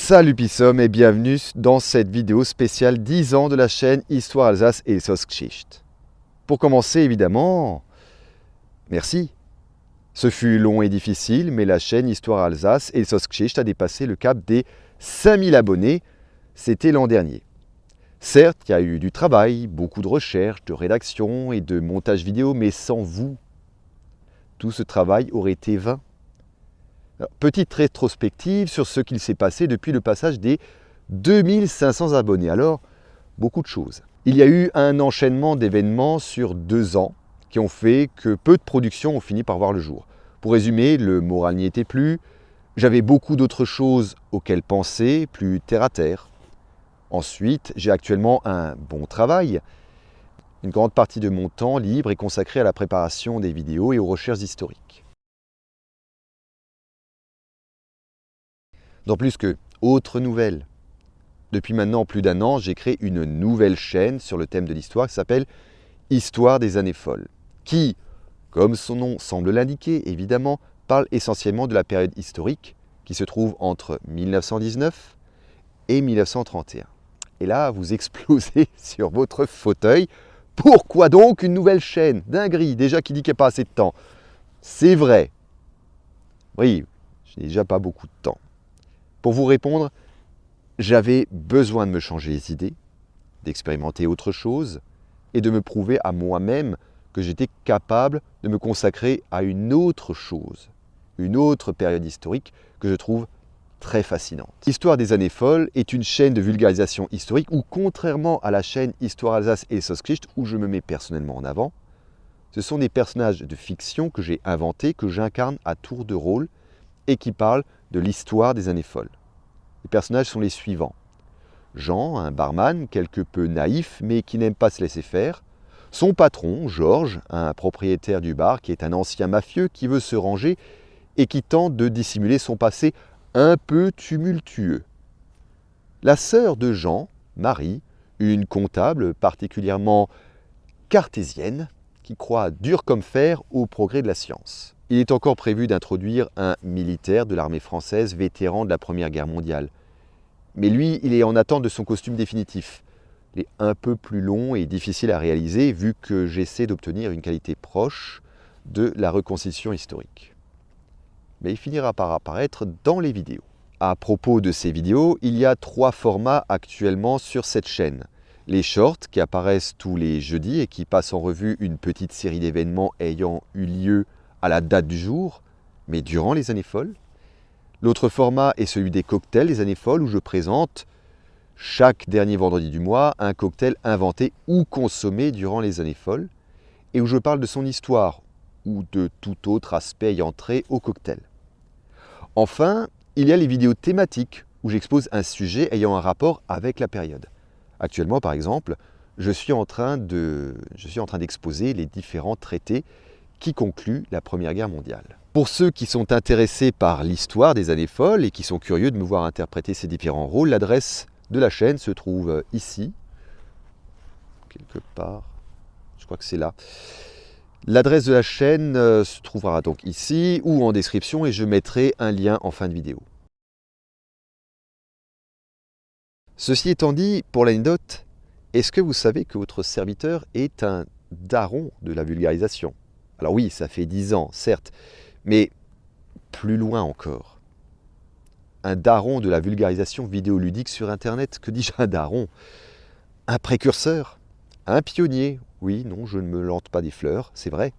Salut Pissom et bienvenue dans cette vidéo spéciale 10 ans de la chaîne Histoire Alsace et Elsass-Geschichte. Pour commencer évidemment, merci. Ce fut long et difficile, mais la chaîne Histoire Alsace et Elsass-Geschichte a dépassé le cap des 5000 abonnés, c'était l'an dernier. Certes, il y a eu du travail, beaucoup de recherche, de rédaction et de montage vidéo, mais sans vous, tout ce travail aurait été vain. Alors, petite rétrospective sur ce qu'il s'est passé depuis le passage des 2500 abonnés. Alors, beaucoup de choses. Il y a eu un enchaînement d'événements sur 2 ans qui ont fait que peu de productions ont fini par voir le jour. Pour résumer, le moral n'y était plus. J'avais beaucoup d'autres choses auxquelles penser, plus terre à terre. Ensuite, j'ai actuellement un bon travail. Une grande partie de mon temps libre est consacrée à la préparation des vidéos et aux recherches historiques. D'autant plus que, autre nouvelle, depuis maintenant plus d'1 an, j'ai créé une nouvelle chaîne sur le thème de l'histoire qui s'appelle Histoire des années folles, qui, comme son nom semble l'indiquer, évidemment, parle essentiellement de la période historique qui se trouve entre 1919 et 1931. Et là, vous explosez sur votre fauteuil. Pourquoi donc une nouvelle chaîne? Dinguerie, déjà qui dit qu'il n'y a pas assez de temps. C'est vrai. Oui, je n'ai déjà pas beaucoup de temps. Pour vous répondre, j'avais besoin de me changer les idées, d'expérimenter autre chose et de me prouver à moi-même que j'étais capable de me consacrer à une autre chose, une autre période historique que je trouve très fascinante. Histoire des années folles est une chaîne de vulgarisation historique où, contrairement à la chaîne Histoire Alsace et Elsass-Geschichte où je me mets personnellement en avant, ce sont des personnages de fiction que j'ai inventés, que j'incarne à tour de rôle et qui parlent de l'histoire des années folles. Les personnages sont les suivants. Jean, un barman quelque peu naïf mais qui n'aime pas se laisser faire. Son patron, Georges, un propriétaire du bar qui est un ancien mafieux qui veut se ranger et qui tente de dissimuler son passé un peu tumultueux. La sœur de Jean, Marie, une comptable particulièrement cartésienne qui croit dur comme fer au progrès de la science. Il est encore prévu d'introduire un militaire de l'armée française vétéran de la Première Guerre mondiale. Mais lui, il est en attente de son costume définitif. Il est un peu plus long et difficile à réaliser vu que j'essaie d'obtenir une qualité proche de la reconstitution historique. Mais il finira par apparaître dans les vidéos. À propos de ces vidéos, il y a 3 formats actuellement sur cette chaîne. Les shorts qui apparaissent tous les jeudis et qui passent en revue une petite série d'événements ayant eu lieu à la date du jour, mais durant les années folles. L'autre format est celui des cocktails des années folles où je présente chaque dernier vendredi du mois un cocktail inventé ou consommé durant les années folles et où je parle de son histoire ou de tout autre aspect ayant trait au cocktail. Enfin, il y a les vidéos thématiques où j'expose un sujet ayant un rapport avec la période. Actuellement, par exemple, je suis en train d'exposer les différents traités qui conclut la Première Guerre mondiale. Pour ceux qui sont intéressés par l'histoire des années folles et qui sont curieux de me voir interpréter ces différents rôles, l'adresse de la chaîne se trouve ici, quelque part, je crois que c'est là. L'adresse de la chaîne se trouvera donc ici ou en description et je mettrai un lien en fin de vidéo. Ceci étant dit, pour l'anecdote, est-ce que vous savez que votre serviteur est un daron de la vulgarisation? Alors oui, ça fait 10 ans, certes, mais plus loin encore. Un daron de la vulgarisation vidéoludique sur Internet, que dis-je un daron? Un précurseur, un pionnier. Oui, non, je ne me lance pas des fleurs, c'est vrai.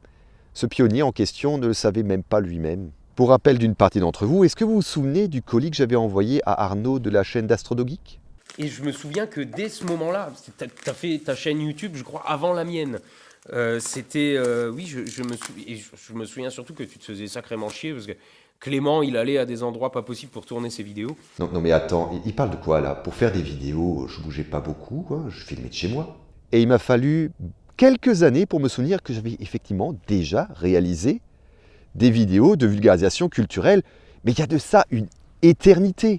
Ce pionnier en question ne le savait même pas lui-même. Pour rappel d'une partie d'entre vous, est-ce que vous vous souvenez du colis que j'avais envoyé à Arnaud de la chaîne d'Astrodogeek? Et je me souviens que dès ce moment-là, tu as fait ta chaîne YouTube, je crois, avant la mienne. Oui, je me souviens surtout que tu te faisais sacrément chier parce que Clément, il allait à des endroits pas possibles pour tourner ses vidéos. Non mais attends, il parle de quoi là? Pour faire des vidéos, je bougeais pas beaucoup, quoi. Je filmais de chez moi. Et il m'a fallu quelques années pour me souvenir que j'avais effectivement déjà réalisé des vidéos de vulgarisation culturelle, mais il y a de ça une éternité.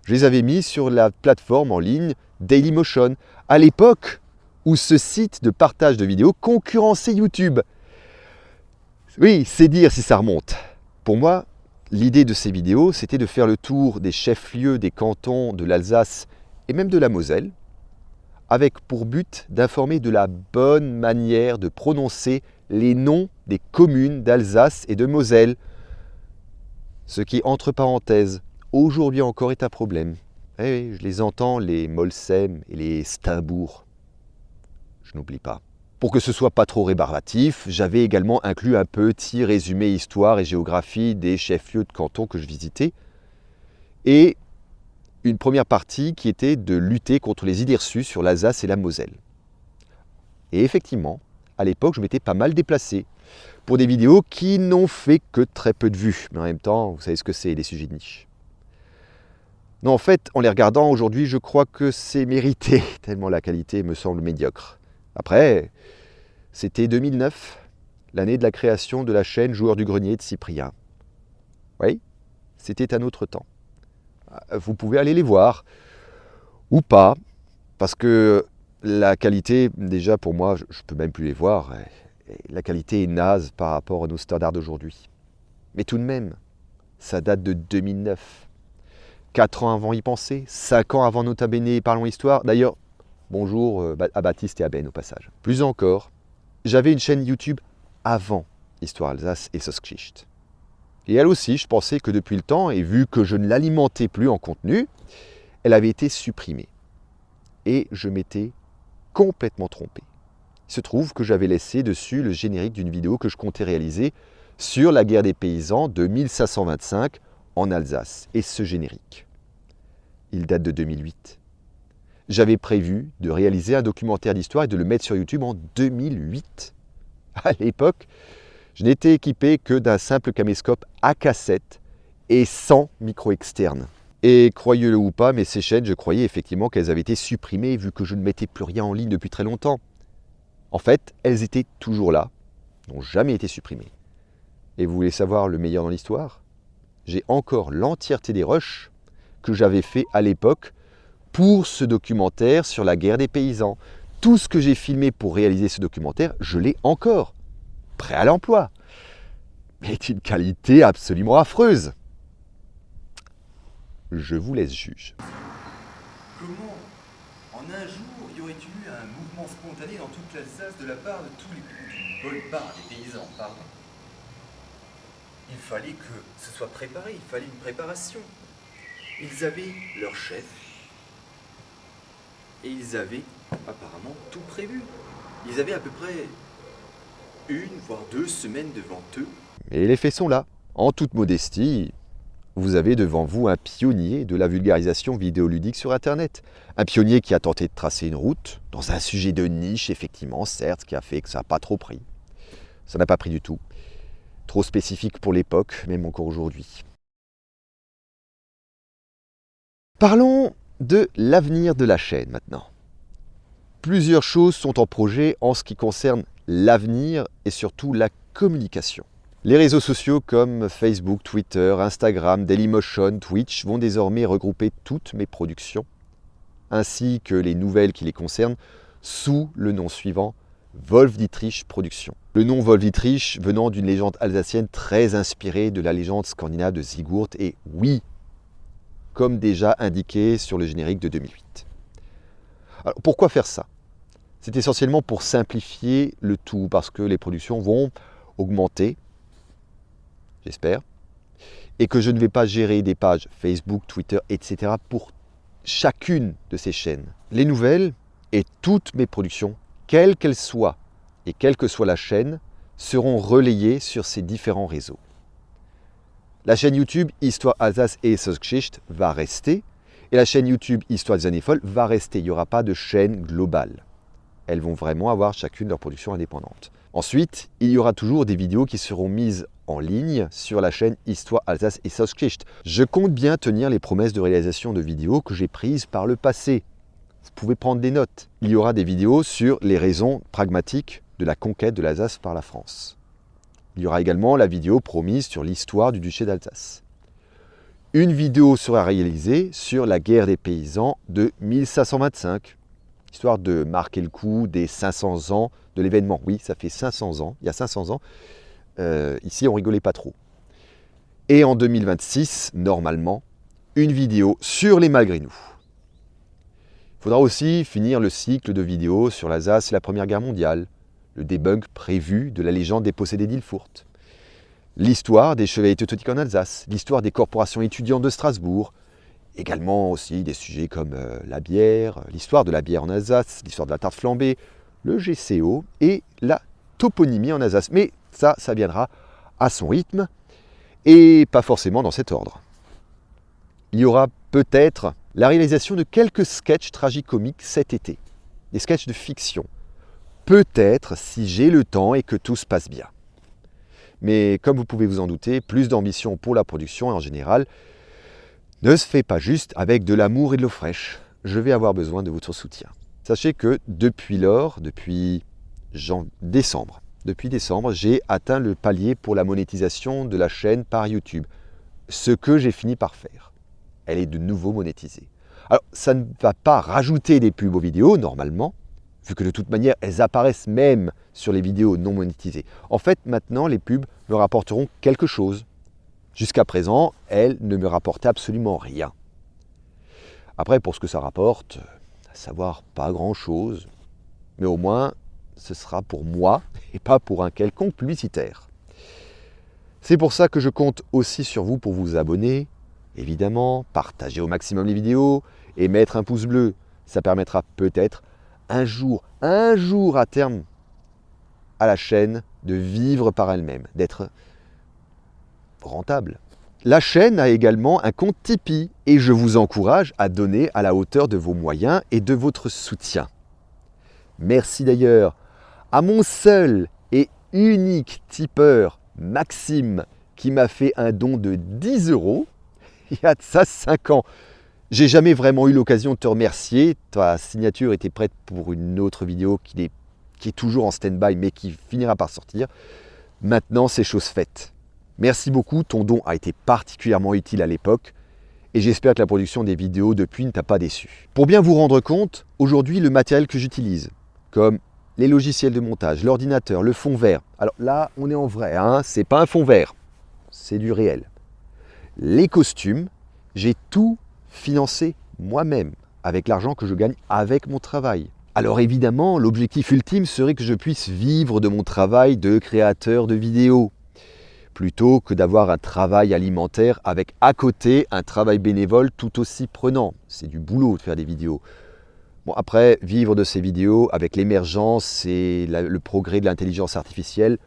Je les avais mis sur la plateforme en ligne Dailymotion, à l'époque où ce site de partage de vidéos concurrençait YouTube. Oui, c'est dire si ça remonte. Pour moi, L'idée de ces vidéos, c'était de faire le tour des chefs-lieux des cantons de l'Alsace et même de la Moselle, avec pour but d'informer de la bonne manière de prononcer les noms des communes d'Alsace et de Moselle, ce qui, entre parenthèses, aujourd'hui encore est un problème. Eh oui, je les entends, les Molsheim et les Steinbourg. Je n'oublie pas. Pour que ce soit pas trop rébarbatif, j'avais également inclus un petit résumé histoire et géographie des chefs-lieux de canton que je visitais, et une première partie qui était de lutter contre les idées reçues sur l'Alsace et la Moselle. Et effectivement, à l'époque, je m'étais pas mal déplacé pour des vidéos qui n'ont fait que très peu de vues. Mais en même temps, vous savez ce que c'est, les sujets de niche. Non, en fait, en les regardant aujourd'hui, je crois que c'est mérité, tellement la qualité me semble médiocre. Après, c'était 2009, l'année de la création de la chaîne Joueurs du Grenier de Cyprien. Oui, c'était un autre temps. Vous pouvez aller les voir, ou pas, parce que la qualité, déjà pour moi, je ne peux même plus les voir. La qualité est naze par rapport à nos standards d'aujourd'hui. Mais tout de même, ça date de 2009. 4 ans avant Y penser, 5 ans avant Nota Bene Parlons Histoire. D'ailleurs, bonjour à Baptiste et à Ben au passage. Plus encore, j'avais une chaîne YouTube avant Histoire Alsace et Sosgeschichte. Et elle aussi, je pensais que depuis le temps, et vu que je ne l'alimentais plus en contenu, elle avait été supprimée. Et je m'étais complètement trompé. Il se trouve que j'avais laissé dessus le générique d'une vidéo que je comptais réaliser sur la guerre des paysans de 1525 en Alsace. Et ce générique, il date de 2008. J'avais prévu de réaliser un documentaire d'histoire et de le mettre sur YouTube en 2008. À l'époque, je n'étais équipé que d'un simple caméscope à cassette et sans micro externe. Et croyez-le ou pas, mais ces chaînes, je croyais effectivement qu'elles avaient été supprimées vu que je ne mettais plus rien en ligne depuis très longtemps. En fait, elles étaient toujours là, n'ont jamais été supprimées. Et vous voulez savoir le meilleur dans l'histoire? J'ai encore l'entièreté des rushs que j'avais fait à l'époque pour ce documentaire sur la guerre des paysans. Tout ce que j'ai filmé pour réaliser ce documentaire, je l'ai encore. Prêt à l'emploi, mais d'une qualité absolument affreuse. Je vous laisse juge. Comment, en un jour, y aurait-il eu un mouvement spontané dans toute l'Alsace de la part de tous les bonnes part des paysans, pardon? Il fallait que ce soit préparé, il fallait une préparation. Ils avaient leur chef et ils avaient apparemment tout prévu. Ils avaient à peu près 1 voire 2 semaines devant eux. Et les faits sont là. En toute modestie, vous avez devant vous un pionnier de la vulgarisation vidéoludique sur Internet. Un pionnier qui a tenté de tracer une route dans un sujet de niche, effectivement, certes, ce qui a fait que ça n'a pas trop pris. Ça n'a pas pris du tout. Trop spécifique pour l'époque, même encore aujourd'hui. Parlons de l'avenir de la chaîne maintenant. Plusieurs choses sont en projet en ce qui concerne l'avenir et surtout la communication. Les réseaux sociaux comme Facebook, Twitter, Instagram, Dailymotion, Twitch vont désormais regrouper toutes mes productions, ainsi que les nouvelles qui les concernent, sous le nom suivant, Wolf Dietrich Productions. Le nom Wolf Dietrich venant d'une légende alsacienne très inspirée de la légende scandinave de Sigurd, et oui, comme déjà indiqué sur le générique de 2008. Alors, pourquoi faire ça? C'est essentiellement pour simplifier le tout, parce que les productions vont augmenter, j'espère, et que je ne vais pas gérer des pages Facebook, Twitter, etc. pour chacune de ces chaînes. Les nouvelles et toutes mes productions, quelles qu'elles soient et quelle que soit la chaîne, seront relayées sur ces différents réseaux. La chaîne YouTube Histoire Alsace et Sosgeschichte va rester, et la chaîne YouTube Histoire des années folles va rester. Il n'y aura pas de chaîne globale. Elles vont vraiment avoir chacune leur production indépendante. Ensuite, il y aura toujours des vidéos qui seront mises en ligne sur la chaîne Histoire Alsace et Sosgeschichte. Je compte bien tenir les promesses de réalisation de vidéos que j'ai prises par le passé. Vous pouvez prendre des notes. Il y aura des vidéos sur les raisons pragmatiques de la conquête de l'Alsace par la France. Il y aura également la vidéo promise sur l'histoire du duché d'Alsace. Une vidéo sera réalisée sur la guerre des paysans de 1525, histoire de marquer le coup des 500 ans de l'événement. Oui, ça fait 500 ans, il y a 500 ans, ici on rigolait pas trop. Et en 2026, normalement, une vidéo sur les malgré nous. Il faudra aussi finir le cycle de vidéos sur l'Alsace et la Première Guerre mondiale, le debunk prévu de la légende des possédés d'Ilfurt, l'histoire des chevaliers teutoniques en Alsace, l'histoire des corporations étudiantes de Strasbourg, également aussi des sujets comme la bière, l'histoire de la bière en Alsace, l'histoire de la tarte flambée, le GCO et la toponymie en Alsace. Mais ça viendra à son rythme et pas forcément dans cet ordre. Il y aura peut-être la réalisation de quelques sketchs tragicomiques cet été, des sketchs de fiction. Peut-être si j'ai le temps et que tout se passe bien. Mais comme vous pouvez vous en douter, plus d'ambition pour la production en général ne se fait pas juste avec de l'amour et de l'eau fraîche. Je vais avoir besoin de votre soutien. Sachez que depuis décembre, j'ai atteint le palier pour la monétisation de la chaîne par YouTube. Ce que j'ai fini par faire. Elle est de nouveau monétisée. Alors, ça ne va pas rajouter des pubs aux vidéos, normalement, vu que de toute manière, elles apparaissent même sur les vidéos non monétisées. En fait, maintenant, les pubs me rapporteront quelque chose. Jusqu'à présent, elles ne me rapportaient absolument rien. Après, pour ce que ça rapporte, à savoir pas grand-chose, mais au moins, ce sera pour moi et pas pour un quelconque publicitaire. C'est pour ça que je compte aussi sur vous pour vous abonner, évidemment, partager au maximum les vidéos et mettre un pouce bleu. Ça permettra peut-être un jour à terme à la chaîne de vivre par elle-même, d'être rentable. La chaîne a également un compte Tipeee et je vous encourage à donner à la hauteur de vos moyens et de votre soutien. Merci d'ailleurs à mon seul et unique tipeur, Maxime, qui m'a fait un don de 10 € il y a de ça 5 ans. J'ai jamais vraiment eu l'occasion de te remercier. Ta signature était prête pour une autre vidéo qui est toujours en stand-by mais qui finira par sortir. Maintenant, c'est chose faite. Merci beaucoup, ton don a été particulièrement utile à l'époque et j'espère que la production des vidéos depuis ne t'a pas déçu. Pour bien vous rendre compte, aujourd'hui le matériel que j'utilise, comme les logiciels de montage, l'ordinateur, le fond vert. Alors là, on est en vrai, c'est pas un fond vert, c'est du réel. Les costumes, j'ai tout financé moi-même avec l'argent que je gagne avec mon travail. Alors évidemment, l'objectif ultime serait que je puisse vivre de mon travail de créateur de vidéos, plutôt que d'avoir un travail alimentaire avec à côté un travail bénévole tout aussi prenant. C'est du boulot de faire des vidéos. Bon, après, vivre de ces vidéos avec l'émergence et le progrès de l'intelligence artificielle,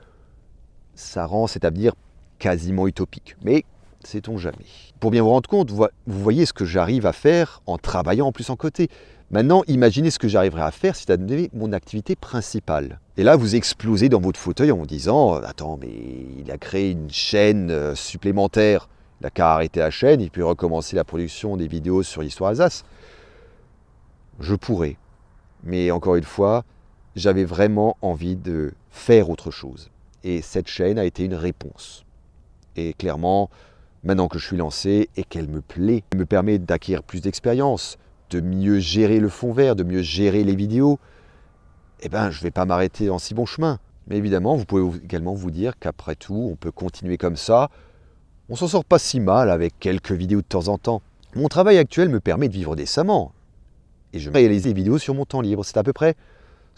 ça rend cet avenir quasiment utopique. Mais sait-on jamais. Pour bien vous rendre compte, vous voyez ce que j'arrive à faire en travaillant en plus en côté. Maintenant, imaginez ce que j'arriverai à faire si ça devenait mon activité principale. Et là, vous explosez dans votre fauteuil en vous disant « Attends, mais il a créé une chaîne supplémentaire. Il n'a qu'à arrêter la chaîne et puis recommencer la production des vidéos sur l'histoire Alsace. » Je pourrais. Mais encore une fois, j'avais vraiment envie de faire autre chose. Et cette chaîne a été une réponse. Et clairement, maintenant que je suis lancé et qu'elle me plaît, elle me permet d'acquérir plus d'expérience, de mieux gérer le fond vert, de mieux gérer les vidéos, je ne vais pas m'arrêter en si bon chemin. Mais évidemment, vous pouvez également vous dire qu'après tout, on peut continuer comme ça. On s'en sort pas si mal avec quelques vidéos de temps en temps. Mon travail actuel me permet de vivre décemment. Et je réalise des vidéos sur mon temps libre. C'est à peu près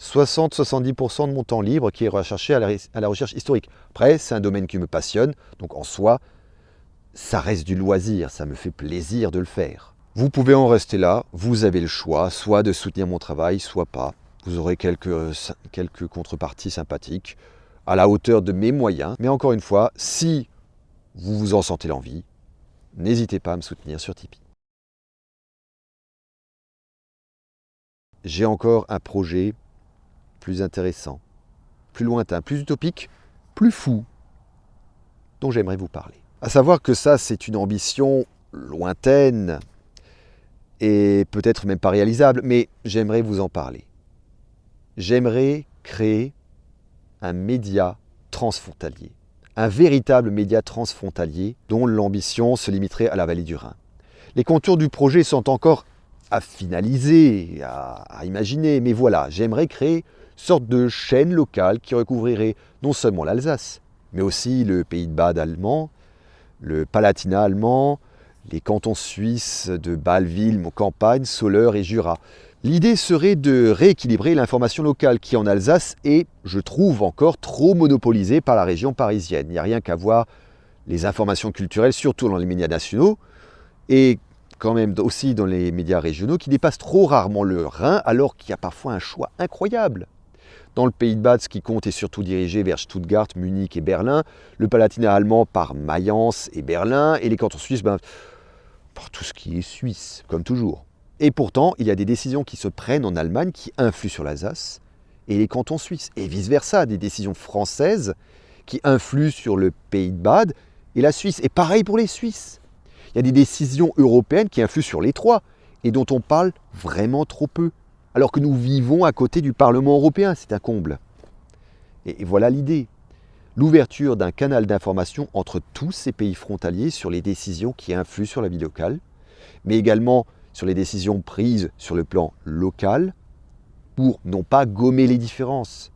60-70% de mon temps libre qui est recherché à la recherche historique. Après, c'est un domaine qui me passionne, donc en soi, ça reste du loisir, ça me fait plaisir de le faire. Vous pouvez en rester là, vous avez le choix, soit de soutenir mon travail, soit pas. Vous aurez quelques contreparties sympathiques, à la hauteur de mes moyens. Mais encore une fois, si vous vous en sentez l'envie, n'hésitez pas à me soutenir sur Tipeee. J'ai encore un projet plus intéressant, plus lointain, plus utopique, plus fou, dont j'aimerais vous parler. À savoir que ça, c'est une ambition lointaine et peut-être même pas réalisable, mais j'aimerais vous en parler. J'aimerais créer un média transfrontalier, un véritable média transfrontalier dont l'ambition se limiterait à la vallée du Rhin. Les contours du projet sont encore à finaliser, à imaginer, mais voilà, j'aimerais créer une sorte de chaîne locale qui recouvrirait non seulement l'Alsace, mais aussi le Pays de Bade allemand, le Palatinat allemand, les cantons suisses de Bâle-Ville, Campagne, Soleure et Jura. L'idée serait de rééquilibrer l'information locale qui en Alsace est, je trouve, encore trop monopolisée par la région parisienne. Il n'y a rien qu'à voir les informations culturelles, surtout dans les médias nationaux, et quand même aussi dans les médias régionaux, qui dépassent trop rarement le Rhin, alors qu'il y a parfois un choix incroyable. Dans le Pays de Bade, ce qui compte est surtout dirigé vers Stuttgart, Munich et Berlin, le Palatinat allemand par Mayence et Berlin, et les cantons suisses par tout ce qui est suisse, comme toujours. Et pourtant, il y a des décisions qui se prennent en Allemagne qui influent sur l'Alsace et les cantons suisses, et vice-versa, des décisions françaises qui influent sur le Pays de Bade et la Suisse. Et pareil pour les Suisses. Il y a des décisions européennes qui influent sur les trois et dont on parle vraiment trop peu, alors que nous vivons à côté du Parlement européen, c'est un comble. Et voilà l'idée. L'ouverture d'un canal d'information entre tous ces pays frontaliers sur les décisions qui influent sur la vie locale, mais également sur les décisions prises sur le plan local, pour non pas gommer les différences,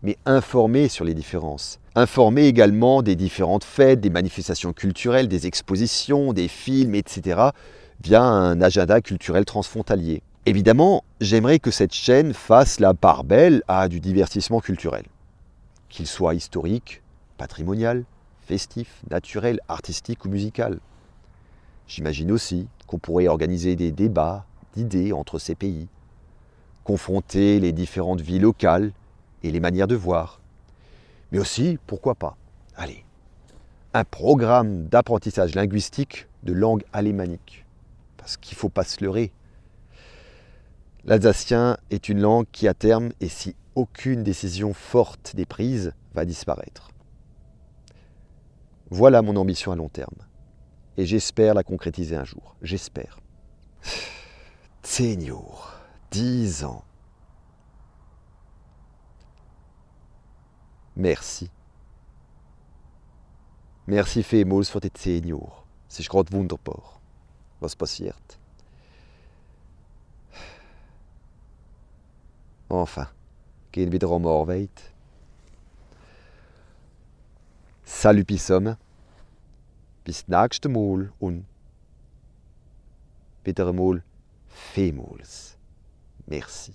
mais informer sur les différences. Informer également des différentes fêtes, des manifestations culturelles, des expositions, des films, etc., via un agenda culturel transfrontalier. Évidemment, j'aimerais que cette chaîne fasse la part belle à du divertissement culturel, qu'il soit historique, patrimonial, festif, naturel, artistique ou musical. J'imagine aussi qu'on pourrait organiser des débats d'idées entre ces pays, confronter les différentes vies locales et les manières de voir. Mais aussi, pourquoi pas, allez, un programme d'apprentissage linguistique de langue alémanique. Parce qu'il ne faut pas se leurrer. L'alsacien est une langue qui, à terme, et si aucune décision forte n'est prise, va disparaître. Voilà mon ambition à long terme. Et j'espère la concrétiser un jour. J'espère. 10 jours, 10 ans. Merci. Merci vielmals für die 10 Jahre. Es ist gerade wunderbar, was passiert. Enfin, gehen wieder am Arbeit. Salut Pissom. Bis nächste Mal und wieder einmal vielmals. Merci.